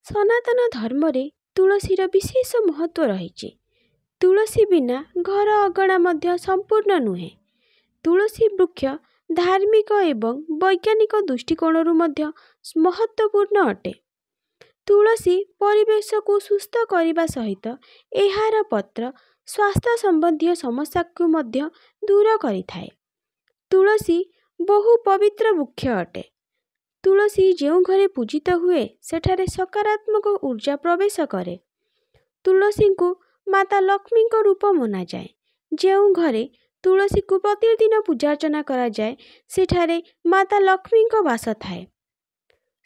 ସନାତନ ଧର୍ମରେ ତୁଳସୀର ବିଶେଷ ମହତ୍ତ୍ୱ ରହିଛି। ତୁଳସୀ ବିନା ଘର ଅଗଣା ମଧ୍ୟ ସମ୍ପୂର୍ଣ୍ଣ ନୁହେଁ। ତୁଳସୀ ବୃକ୍ଷ ଧାର୍ମିକ ଏବଂ ବୈଜ୍ଞାନିକ ଦୃଷ୍ଟିକୋଣରୁ ମଧ୍ୟ ମହତ୍ତ୍ୱପୂର୍ଣ୍ଣ ଅଟେ। ତୁଳସୀ ପରିବେଶକୁ ସୁସ୍ଥ କରିବା ସହିତ ଏହାର ପତ୍ର ସ୍ୱାସ୍ଥ୍ୟ ସମ୍ବନ୍ଧୀୟ ସମସ୍ୟାକୁ ମଧ୍ୟ ଦୂର କରିଥାଏ। ତୁଳସୀ ବହୁ ପବିତ୍ର ବୃକ୍ଷ ଅଟେ। ତୁଳସୀ ଯେଉଁ ଘରେ ପୂଜିତ ହୁଏ ସେଠାରେ ସକାରାତ୍ମକ ଊର୍ଜା ପ୍ରବେଶ କରେ। ତୁଳସୀଙ୍କୁ ମାତା ଲକ୍ଷ୍ମୀଙ୍କ ରୂପ ମନାଯାଏ। ଯେଉଁ ଘରେ ତୁଳସୀକୁ ପ୍ରତିଦିନ ପୂଜାର୍ଚ୍ଚନା କରାଯାଏ ସେଠାରେ ମାତା ଲକ୍ଷ୍ମୀଙ୍କ ବାସ ଥାଏ।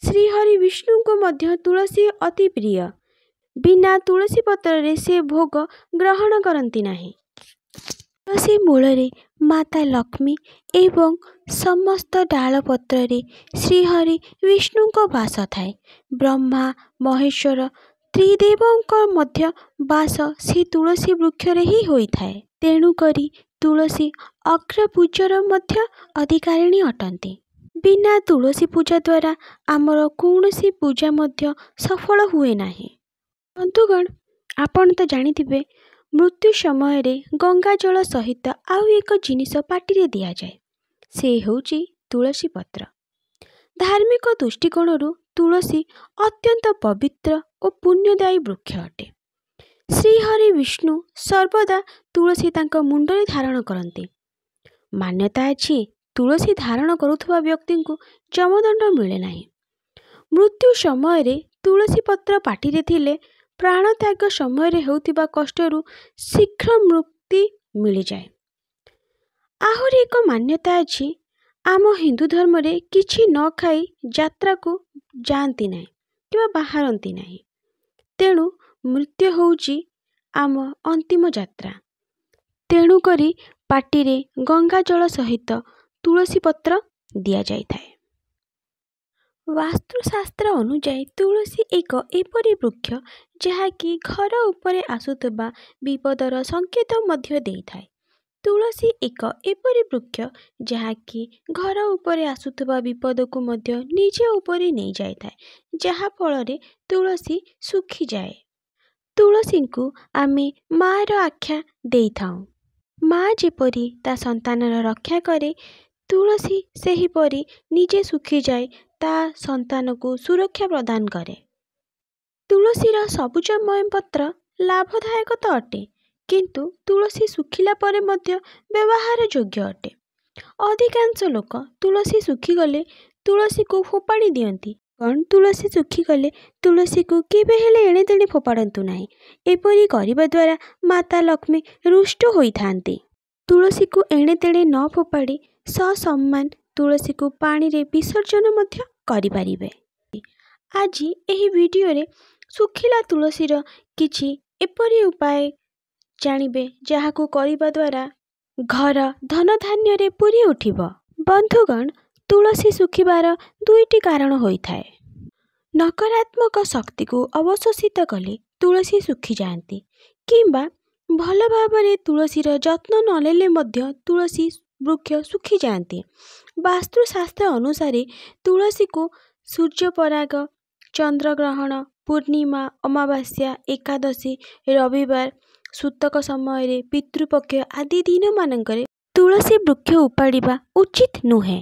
ଶ୍ରୀହରି ବିଷ୍ଣୁଙ୍କୁ ମଧ୍ୟ ତୁଳସୀ ଅତି ପ୍ରିୟ। ବିନା ତୁଳସୀ ପତ୍ରରେ ସେ ଭୋଗ ଗ୍ରହଣ କରନ୍ତି ନାହିଁ। ତୁଳସୀ ମୂଳରେ ମାତା ଲକ୍ଷ୍ମୀ ଏବଂ ସମସ୍ତ ଡାଳପତ୍ରରେ ଶ୍ରୀହରି ବିଷ୍ଣୁଙ୍କ ବାସ ଥାଏ। ବ୍ରହ୍ମା ମହେଶ୍ୱର ତ୍ରିଦେବଙ୍କ ମଧ୍ୟ ବାସ ସେ ତୁଳସୀ ବୃକ୍ଷରେ ହିଁ ହୋଇଥାଏ। ତେଣୁକରି ତୁଳସୀ ଅଗ୍ରପୂଜ୍ୟର ମଧ୍ୟ ଅଧିକାରିଣୀ ଅଟନ୍ତି। ବିନା ତୁଳସୀ ପୂଜା ଦ୍ୱାରା ଆମର କୌଣସି ପୂଜା ମଧ୍ୟ ସଫଳ ହୁଏ ନାହିଁ। ବନ୍ଧୁଗଣ, ଆପଣ ତ ଜାଣିଥିବେ ମୃତ୍ୟୁ ସମୟରେ ଗଙ୍ଗା ଜଳ ସହିତ ଆଉ ଏକ ଜିନିଷ ପାଟିରେ ଦିଆଯାଏ, ସେ ହେଉଛି ତୁଳସୀ ପତ୍ର। ଧାର୍ମିକ ଦୃଷ୍ଟିକୋଣରୁ ତୁଳସୀ ଅତ୍ୟନ୍ତ ପବିତ୍ର ଓ ପୁଣ୍ୟଦାୟୀ ବୃକ୍ଷ ଅଟେ। ଶ୍ରୀହରି ବିଷ୍ଣୁ ସର୍ବଦା ତୁଳସୀ ତାଙ୍କ ମୁଣ୍ଡରେ ଧାରଣ କରନ୍ତି। ମାନ୍ୟତା ଅଛି ତୁଳସୀ ଧାରଣ କରୁଥିବା ବ୍ୟକ୍ତିଙ୍କୁ ଯମଦଣ୍ଡ ମିଳେ ନାହିଁ। ମୃତ୍ୟୁ ସମୟରେ ତୁଳସୀ ପତ୍ର ପାଟିରେ ଥିଲେ ପ୍ରାଣତ୍ୟାଗ ସମୟରେ ହେଉଥିବା କଷ୍ଟରୁ ଶୀଘ୍ର ମୁକ୍ତି ମିଳିଯାଏ। ଆହୁରି ଏକ ମାନ୍ୟତା ଅଛି, ଆମ ହିନ୍ଦୁ ଧର୍ମରେ କିଛି ନ ଖାଇ ଯାତ୍ରାକୁ ଯାଆନ୍ତି ନାହିଁ କିମ୍ବା ବାହାରନ୍ତି ନାହିଁ। ତେଣୁ ମୃତ୍ୟୁ ହେଉଛି ଆମ ଅନ୍ତିମ ଯାତ୍ରା। ତେଣୁକରି ପାଟିରେ ଗଙ୍ଗା ଜଳ ସହିତ ତୁଳସୀ ପତ୍ର ଦିଆଯାଇଥାଏ। ବାସ୍ତୁଶାସ୍ତ୍ର ଅନୁଯାୟୀ ତୁଳସୀ ଏକ ଏପରି ବୃକ୍ଷ ଯାହାକି ଘର ଉପରେ ଆସୁଥିବା ବିପଦର ସଂକେତ ମଧ୍ୟ ଦେଇଥାଏ। ତୁଳସୀ ଏକ ଏପରି ବୃକ୍ଷ ଯାହାକି ଘର ଉପରେ ଆସୁଥିବା ବିପଦକୁ ମଧ୍ୟ ନିଜ ଉପରେ ନେଇଯାଇଥାଏ, ଯାହାଫଳରେ ତୁଳସୀ ଶୁଖିଯାଏ। ତୁଳସୀଙ୍କୁ ଆମେ ମା'ର ଆଖ୍ୟା ଦେଇଥାଉ। ମା ଯେପରି ତା ସନ୍ତାନର ରକ୍ଷା କରେ, ତୁଳସୀ ସେହିପରି ନିଜେ ଶୁଖିଯାଇ ତା ସନ୍ତାନକୁ ସୁରକ୍ଷା ପ୍ରଦାନ କରେ। ତୁଳସୀର ସବୁଜମୟ ପତ୍ର ଲାଭଦାୟକ ତ ଅଟେ, କିନ୍ତୁ ତୁଳସୀ ଶୁଖିଲା ପରେ ମଧ୍ୟ ବ୍ୟବହାର ଯୋଗ୍ୟ ଅଟେ। ଅଧିକାଂଶ ଲୋକ ତୁଳସୀ ଶୁଖିଗଲେ ତୁଳସୀକୁ ଫୋପାଡ଼ି ଦିଅନ୍ତି। ତୁଳସୀ ଶୁଖିଗଲେ ତୁଳସୀକୁ କେବେ ହେଲେ ଏଣେତେଣେ ଫୋପାଡ଼ନ୍ତୁ ନାହିଁ। ଏପରି କରିବା ଦ୍ୱାରା ମାତା ଲକ୍ଷ୍ମୀ ରୁଷ୍ଟ ହୋଇଥାନ୍ତି। ତୁଳସୀକୁ ଏଣେତେଣେ ନ ଫୋପାଡ଼ି ସସମ୍ମାନ ତୁଳସୀକୁ ପାଣିରେ ବିସର୍ଜନ ମଧ୍ୟ କରିପାରିବେ। ଆଜି ଏହି ଭିଡ଼ିଓରେ ଶୁଖିଲା ତୁଳସୀର କିଛି ଏପରି ଉପାୟ ଜାଣିବେ ଯାହାକୁ କରିବା ଦ୍ୱାରା ଘର ଧନଧାନ୍ୟରେ ପୂରି ଉଠିବ। ବନ୍ଧୁଗଣ, ତୁଳସୀ ଶୁଖିବାର ଦୁଇଟି କାରଣ ହୋଇଥାଏ। ନକାରାତ୍ମକ ଶକ୍ତିକୁ ଅବଶୋଷିତ କଲେ ତୁଳସୀ ଶୁଖିଯାଆନ୍ତି, କିମ୍ବା ଭଲ ଭାବରେ ତୁଳସୀର ଯତ୍ନ ନ ନେଲେ ମଧ୍ୟ ତୁଳସୀ ବୃକ୍ଷ ଶୁଖିଯାଆନ୍ତି। ବାସ୍ତୁଶାସ୍ତ୍ର ଅନୁସାରେ ତୁଳସୀକୁ ସୂର୍ଯ୍ୟପରାଗ, ଚନ୍ଦ୍ରଗ୍ରହଣ, ପୂର୍ଣ୍ଣିମା, ଅମାବାସ୍ୟା, ଏକାଦଶୀ, ରବିବାର, ସୂତକ ସମୟରେ, ପିତୃପକ୍ଷ ଆଦି ଦିନମାନଙ୍କରେ ତୁଳସୀ ବୃକ୍ଷ ଉପାଡ଼ିବା ଉଚିତ ନୁହେଁ।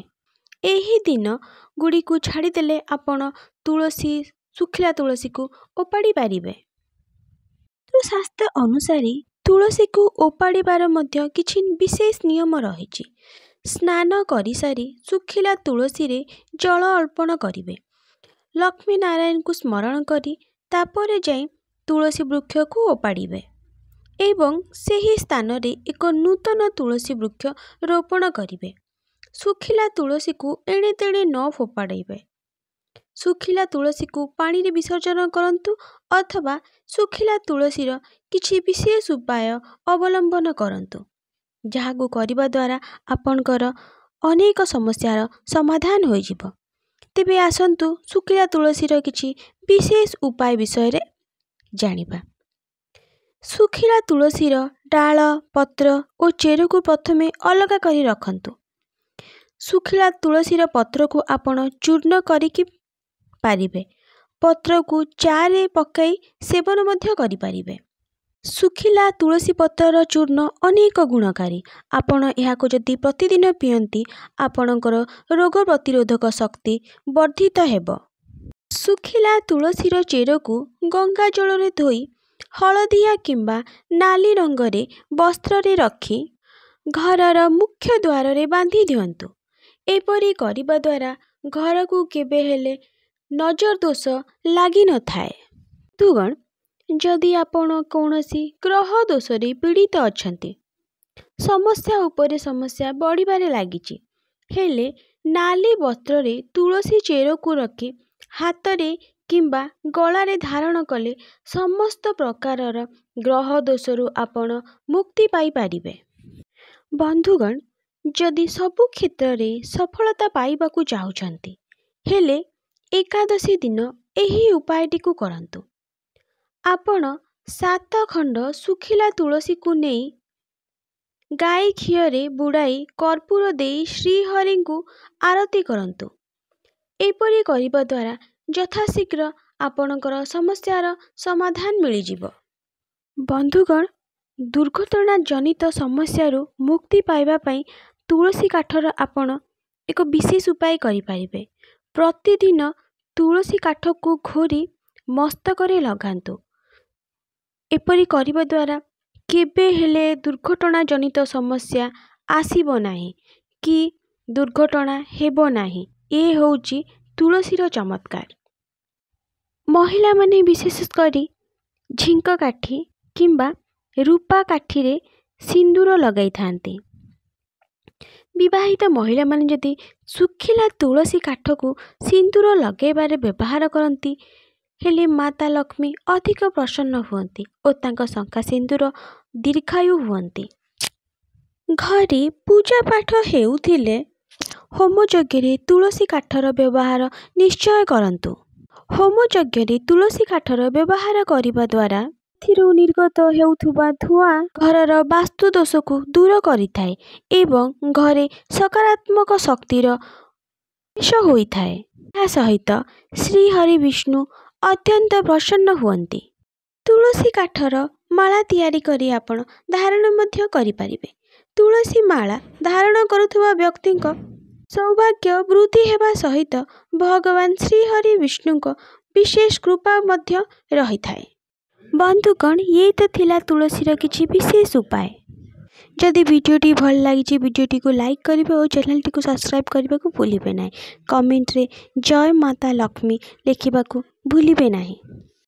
ଏହି ଦିନ ଗୁଡ଼ିକୁ ଛାଡ଼ିଦେଲେ ଆପଣ ଶୁଖିଲା ତୁଳସୀକୁ ଓପାଡ଼ି ପାରିବେ। ବାସ୍ତୁଶାସ୍ତ୍ର ଅନୁସାରେ ତୁଳସୀକୁ ଓପାଡ଼ିବାର ମଧ୍ୟ କିଛି ବିଶେଷ ନିୟମ ରହିଛି। ସ୍ନାନ କରିସାରି ଶୁଖିଲା ତୁଳସୀରେ ଜଳ ଅର୍ପଣ କରିବେ। ଲକ୍ଷ୍ମୀ ନାରାୟଣଙ୍କୁ ସ୍ମରଣ କରି ତାପରେ ଯାଇ ତୁଳସୀ ବୃକ୍ଷକୁ ଓପାଡ଼ିବେ ଏବଂ ସେହି ସ୍ଥାନରେ ଏକ ନୂତନ ତୁଳସୀ ବୃକ୍ଷ ରୋପଣ କରିବେ। ଶୁଖିଲା ତୁଳସୀକୁ ଏଣେତେଣେ ନ ଫୋପାଡ଼ିବେ। ଶୁଖିଲା ତୁଳସୀକୁ ପାଣିରେ ବିସର୍ଜନ କରନ୍ତୁ ଅଥବା ଶୁଖିଲା ତୁଳସୀର କିଛି ବିଶେଷ ଉପାୟ ଅବଲମ୍ବନ କରନ୍ତୁ, ଯାହାକୁ କରିବା ଦ୍ୱାରା ଆପଣଙ୍କର ଅନେକ ସମସ୍ୟାର ସମାଧାନ ହୋଇଯିବ। ତେବେ ଆସନ୍ତୁ ଶୁଖିଲା ତୁଳସୀର କିଛି ବିଶେଷ ଉପାୟ ବିଷୟରେ ଜାଣିବା। ଶୁଖିଲା ତୁଳସୀର ଡାଳ, ପତ୍ର ଓ ଚେରକୁ ପ୍ରଥମେ ଅଲଗା କରି ରଖନ୍ତୁ। ଶୁଖିଲା ତୁଳସୀର ପତ୍ରକୁ ଆପଣ ଚୂର୍ଣ୍ଣ କରିକି ପାରିବେ ପତ୍ରକୁ ଚାରେ ପକାଇ ସେବନ ମଧ୍ୟ କରିପାରିବେ। ଶୁଖିଲା ତୁଳସୀ ପତ୍ରର ଚୂର୍ଣ୍ଣ ଅନେକ ଗୁଣକାରୀ। ଆପଣ ଏହାକୁ ଯଦି ପ୍ରତିଦିନ ପିଅନ୍ତି ଆପଣଙ୍କର ରୋଗ ପ୍ରତିରୋଧକ ଶକ୍ତି ବର୍ଦ୍ଧିତ ହେବ। ଶୁଖିଲା ତୁଳସୀର ଚେରକୁ ଗଙ୍ଗା ଜଳରେ ଧୋଇ ହଳଦିଆ କିମ୍ବା ନାଲି ରଙ୍ଗରେ ବସ୍ତ୍ରରେ ରଖି ଘରର ମୁଖ୍ୟ ଦ୍ୱାରରେ ବାନ୍ଧି ଦିଅନ୍ତୁ। ଏପରି କରିବା ଦ୍ୱାରା ଘରକୁ କେବେ ହେଲେ ନଜର ଦୋଷ ଲାଗିନଥାଏ। ବନ୍ଧୁଗଣ, ଯଦି ଆପଣ କୌଣସି ଗ୍ରହ ଦୋଷରେ ପୀଡ଼ିତ ଅଛନ୍ତି, ସମସ୍ୟା ଉପରେ ସମସ୍ୟା ବଢ଼ିବାରେ ଲାଗିଛି, ହେଲେ ନାଲି ବସ୍ତ୍ରରେ ତୁଳସୀ ଚେରକୁ ରଖି ହାତରେ କିମ୍ବା ଗଳାରେ ଧାରଣ କଲେ ସମସ୍ତ ପ୍ରକାରର ଗ୍ରହ ଦୋଷରୁ ଆପଣ ମୁକ୍ତି ପାଇପାରିବେ। ବନ୍ଧୁଗଣ, ଯଦି ସବୁ କ୍ଷେତ୍ରରେ ସଫଳତା ପାଇବାକୁ ଚାହୁଁଛନ୍ତି, ହେଲେ ଏକାଦଶୀ ଦିନ ଏହି ଉପାୟଟିକୁ କରନ୍ତୁ। ଆପଣ 7 ଖଣ୍ଡ ଶୁଖିଲା ତୁଳସୀକୁ ନେଇ ଗାଈ ଘିଅରେ ବୁଡ଼ାଇ କର୍ପୂର ଦେଇ ଶ୍ରୀହରିଙ୍କୁ ଆରତି କରନ୍ତୁ। ଏପରି କରିବା ଦ୍ୱାରା ଯଥାଶୀଘ୍ର ଆପଣଙ୍କର ସମସ୍ୟାର ସମାଧାନ ମିଳିଯିବ। ବନ୍ଧୁଗଣ, ଦୁର୍ଘଟଣା ଜନିତ ସମସ୍ୟାରୁ ମୁକ୍ତି ପାଇବା ପାଇଁ ତୁଳସୀ କାଠର ଆପଣ ଏକ ବିଶେଷ ଉପାୟ କରିପାରିବେ। ପ୍ରତିଦିନ ତୁଳସୀ କାଠକୁ ଘୋରି ମସ୍ତକରେ ଲଗାନ୍ତୁ। ଏପରି କରିବା ଦ୍ୱାରା କେବେ ହେଲେ ଦୁର୍ଘଟଣା ଜନିତ ସମସ୍ୟା ଆସିବ ନାହିଁ କି ଦୁର୍ଘଟଣା ହେବ ନାହିଁ। ଏ ହେଉଛି ତୁଳସୀର ଚମତ୍କାର। ମହିଳାମାନେ ବିଶେଷ କରି ଝିଙ୍କ କାଠି କିମ୍ବା ରୂପା କାଠିରେ ସିନ୍ଦୁର ଲଗାଇଥାନ୍ତି। ବିବାହିତ ମହିଳାମାନେ ଯଦି ଶୁଖିଲା ତୁଳସୀ କାଠକୁ ସିନ୍ଦୁର ଲଗାଇବାରେ ବ୍ୟବହାର କରନ୍ତି, ହେଲେ ମାତା ଲକ୍ଷ୍ମୀ ଅଧିକ ପ୍ରସନ୍ନ ହୁଅନ୍ତି ଓ ତାଙ୍କ ଶଙ୍ଖା ସିନ୍ଦୁର ଦୀର୍ଘାୟୁ ହୁଅନ୍ତି। ଘରେ ପୂଜା ପାଠ ହେଉଥିଲେ ହୋମଯଜ୍ଞରେ ତୁଳସୀ କାଠର ବ୍ୟବହାର ନିଶ୍ଚୟ କରନ୍ତୁ। ହୋମଯଜ୍ଞରେ ତୁଳସୀ କାଠର ବ୍ୟବହାର କରିବା ଦ୍ୱାରା ଏଥିରୁ ନିର୍ଗତ ହେଉଥିବା ଧୂଆଁ ଘରର ବାସ୍ତୁ ଦୋଷକୁ ଦୂର କରିଥାଏ ଏବଂ ଘରେ ସକାରାତ୍ମକ ଶକ୍ତିର ପ୍ରବେଶ ହୋଇଥାଏ। ଏହା ସହିତ ଶ୍ରୀହରି ବିଷ୍ଣୁ ଅତ୍ୟନ୍ତ ପ୍ରସନ୍ନ ହୁଅନ୍ତି। ତୁଳସୀ କାଠର ମାଳା ତିଆରି କରି ଆପଣ ଧାରଣ ମଧ୍ୟ କରିପାରିବେ। ତୁଳସୀ ମାଳା ଧାରଣ କରୁଥିବା ବ୍ୟକ୍ତିଙ୍କ ସୌଭାଗ୍ୟ ବୃଦ୍ଧି ହେବା ସହିତ ଭଗବାନ ଶ୍ରୀହରି ବିଷ୍ଣୁଙ୍କ ବିଶେଷ କୃପା ମଧ୍ୟ ରହିଥାଏ। ବନ୍ଧୁଗଣ, ଇଏ ତ ଥିଲା ତୁଳସୀର କିଛି ବିଶେଷ ଉପାୟ। ଯଦି ଭିଡ଼ିଓଟି ଭଲ ଲାଗିଛି ଭିଡ଼ିଓଟିକୁ ଲାଇକ୍ କରିବେ ଓ ଚ୍ୟାନେଲଟିକୁ ସବସ୍କ୍ରାଇବ୍ କରିବାକୁ ଭୁଲିବେ ନାହିଁ। କମେଣ୍ଟରେ ଜୟ ମାତା ଲକ୍ଷ୍ମୀ ଲେଖିବାକୁ ଭୁଲିବେ ନାହିଁ।